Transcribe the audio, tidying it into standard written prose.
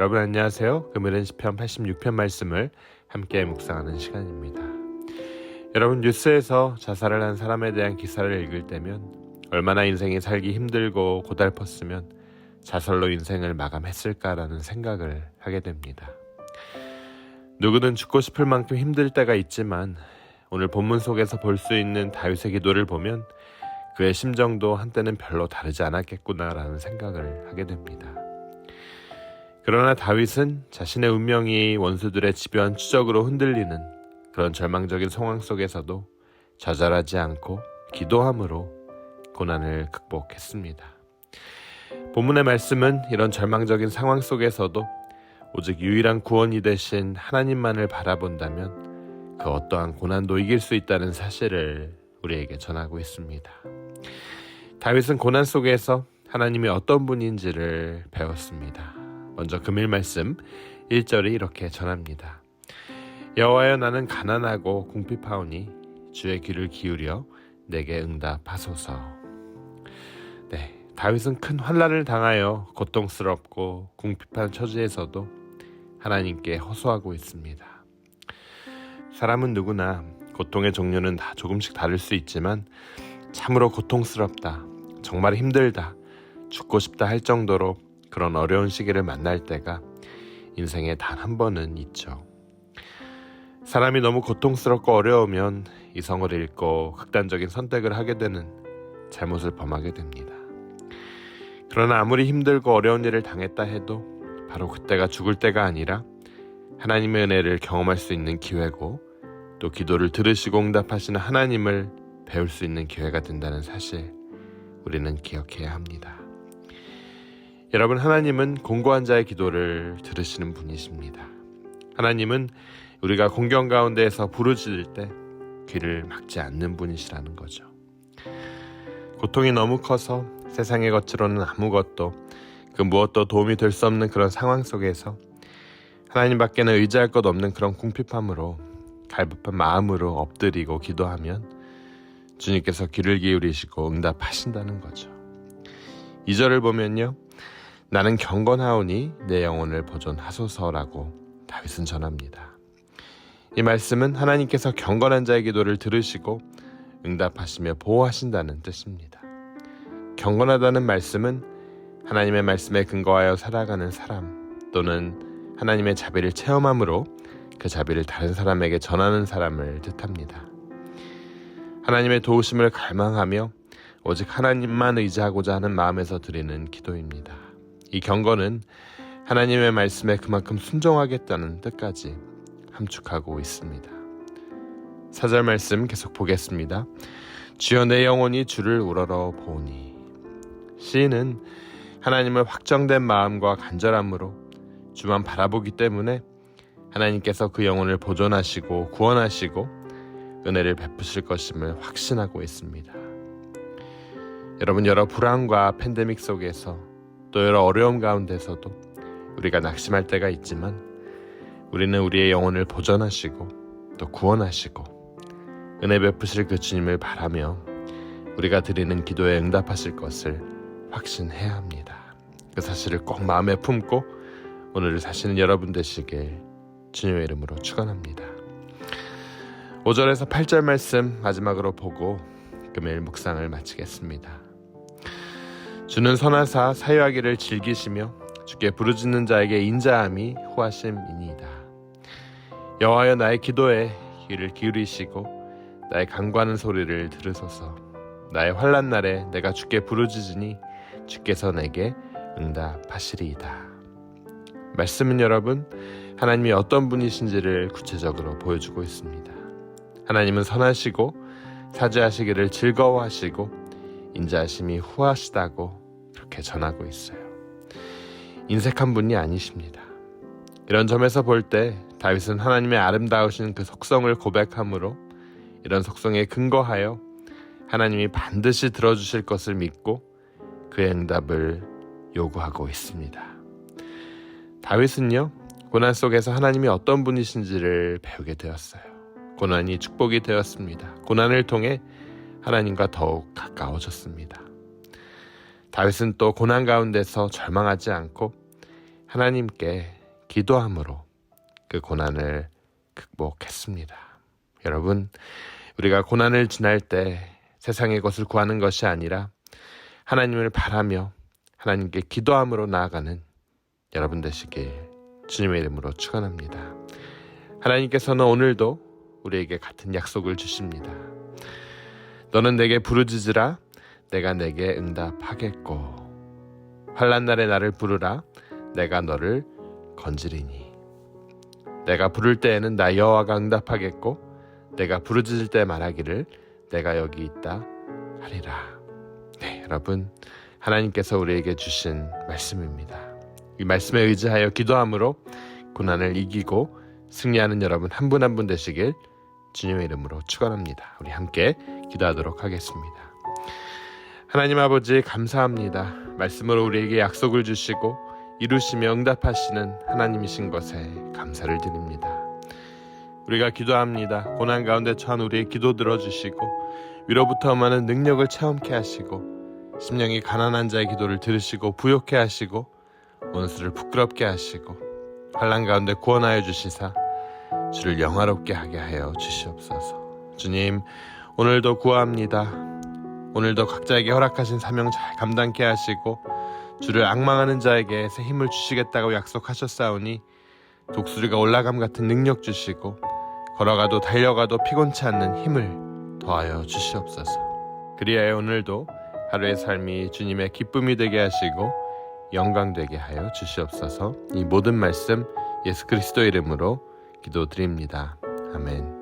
여러분 안녕하세요. 금요일은 시편 86편 말씀을 함께 묵상하는 시간입니다. 여러분 뉴스에서 자살을 한 사람에 대한 기사를 읽을 때면 얼마나 인생이 살기 힘들고 고달팠으면 자살로 인생을 마감했을까라는 생각을 하게 됩니다. 누구든 죽고 싶을 만큼 힘들 때가 있지만 오늘 본문 속에서 볼 수 있는 다윗의 기도를 보면 그의 심정도 한때는 별로 다르지 않았겠구나라는 생각을 하게 됩니다. 그러나 다윗은 자신의 운명이 원수들의 집요한 추적으로 흔들리는 그런 절망적인 상황 속에서도 좌절하지 않고 기도함으로 고난을 극복했습니다. 본문의 말씀은 이런 절망적인 상황 속에서도 오직 유일한 구원이 되신 하나님만을 바라본다면 그 어떠한 고난도 이길 수 있다는 사실을 우리에게 전하고 있습니다. 다윗은 고난 속에서 하나님이 어떤 분인지를 배웠습니다. 먼저 금일 말씀 1절이 이렇게 전합니다. 여호와여 나는 가난하고 궁핍하오니 주의 귀를 기울여 내게 응답하소서. 다윗은 큰 환난을 당하여 고통스럽고 궁핍한 처지에서도 하나님께 호소하고 있습니다. 사람은 누구나 고통의 종류는 다 조금씩 다를 수 있지만 참으로 고통스럽다, 정말 힘들다, 죽고 싶다 할 정도로 그런 어려운 시기를 만날 때가 인생에 단 한 번은 있죠. 사람이 너무 고통스럽고 어려우면 이성을 잃고 극단적인 선택을 하게 되는 잘못을 범하게 됩니다. 그러나 아무리 힘들고 어려운 일을 당했다 해도 바로 그때가 죽을 때가 아니라 하나님의 은혜를 경험할 수 있는 기회고 또 기도를 들으시고 응답하시는 하나님을 배울 수 있는 기회가 된다는 사실 우리는 기억해야 합니다. 여러분, 하나님은 공고한 자의 기도를 들으시는 분이십니다. 하나님은 우리가 공경 가운데에서 부르짖을 때 귀를 막지 않는 분이시라는 거죠. 고통이 너무 커서 세상의 것으로는 아무것도 그 무엇도 도움이 될 수 없는 그런 상황 속에서 하나님밖에는 의지할 것 없는 그런 궁핍함으로 갈급한 마음으로 엎드리고 기도하면 주님께서 귀를 기울이시고 응답하신다는 거죠. 2절을 보면요, 나는 경건하오니 내 영혼을 보존하소서라고 다윗은 전합니다. 이 말씀은 하나님께서 경건한 자의 기도를 들으시고 응답하시며 보호하신다는 뜻입니다. 경건하다는 말씀은 하나님의 말씀에 근거하여 살아가는 사람 또는 하나님의 자비를 체험함으로 그 자비를 다른 사람에게 전하는 사람을 뜻합니다. 하나님의 도우심을 갈망하며 오직 하나님만 의지하고자 하는 마음에서 드리는 기도입니다. 이 경건은 하나님의 말씀에 그만큼 순종하겠다는 뜻까지 함축하고 있습니다. 4절 말씀 계속 보겠습니다. 주여 내 영혼이 주를 우러러 보오니. 시인은 하나님을 확정된 마음과 간절함으로 주만 바라보기 때문에 하나님께서 그 영혼을 보존하시고 구원하시고 은혜를 베푸실 것임을 확신하고 있습니다. 여러분, 여러 불안과 팬데믹 속에서 또 여러 어려움 가운데서도 우리가 낙심할 때가 있지만 우리는 우리의 영혼을 보존하시고 또 구원하시고 은혜 베푸실 그 주님을 바라며 우리가 드리는 기도에 응답하실 것을 확신해야 합니다. 그 사실을 꼭 마음에 품고 오늘을 사시는 여러분 되시길 주님의 이름으로 축원합니다. 5절에서 8절 말씀 마지막으로 보고 금요일 묵상을 마치겠습니다. 주는 선하사 사유하기를 즐기시며 주께 부르짖는 자에게 인자함이 후하심이니이다. 여호와여 나의 기도에 귀를 기울이시고 나의 간구하는 소리를 들으소서. 나의 환난 날에 내가 주께 부르짖으니 주께서 내게 응답하시리이다. 말씀은 여러분, 하나님이 어떤 분이신지를 구체적으로 보여주고 있습니다. 하나님은 선하시고 사죄하시기를 즐거워하시고 인자하심이 후하시다고 그렇게 전하고 있어요. 인색한 분이 아니십니다. 이런 점에서 볼 때 다윗은 하나님의 아름다우신 그 속성을 고백함으로 이런 속성에 근거하여 하나님이 반드시 들어주실 것을 믿고 그의 응답을 요구하고 있습니다. 다윗은요, 고난 속에서 하나님이 어떤 분이신지를 배우게 되었어요. 고난이 축복이 되었습니다. 고난을 통해 하나님과 더욱 가까워졌습니다. 다윗은 또 고난 가운데서 절망하지 않고 하나님께 기도함으로 그 고난을 극복했습니다. 여러분, 우리가 고난을 지날 때 세상의 것을 구하는 것이 아니라 하나님을 바라며 하나님께 기도함으로 나아가는 여러분 되시길 주님의 이름으로 축원합니다. 하나님께서는 오늘도 우리에게 같은 약속을 주십니다. 너는 내게 부르짖으라 내가 내게 응답하겠고 환난 날에 나를 부르라 내가 너를 건지리니 내가 부를 때에는 나 여호와가 응답하겠고 내가 부르짖을 때 말하기를 내가 여기 있다 하리라. 네, 여러분, 하나님께서 우리에게 주신 말씀입니다. 이 말씀에 의지하여 기도함으로 고난을 이기고 승리하는 여러분 한 분 한 분 되시길 주님의 이름으로 축원합니다. 우리 함께 기도하도록 하겠습니다. 하나님 아버지, 감사합니다. 말씀으로 우리에게 약속을 주시고 이루시며 응답하시는 하나님이신 것에 감사를 드립니다. 우리가 기도합니다. 고난 가운데 처한 우리의 기도 들어주시고 위로부터 임하는 능력을 체험케 하시고 심령이 가난한 자의 기도를 들으시고 부욕케 하시고 원수를 부끄럽게 하시고 환난 가운데 구원하여 주시사 주를 영화롭게 하게 하여 주시옵소서. 주님, 오늘도 구합니다. 오늘도 각자에게 허락하신 사명 잘 감당케 하시고 주를 앙망하는 자에게 새 힘을 주시겠다고 약속하셨사오니 독수리가 올라감 같은 능력 주시고 걸어가도 달려가도 피곤치 않는 힘을 더하여 주시옵소서. 그리하여 오늘도 하루의 삶이 주님의 기쁨이 되게 하시고 영광 되게 하여 주시옵소서. 이 모든 말씀 예수 그리스도 이름으로 기도드립니다. 아멘.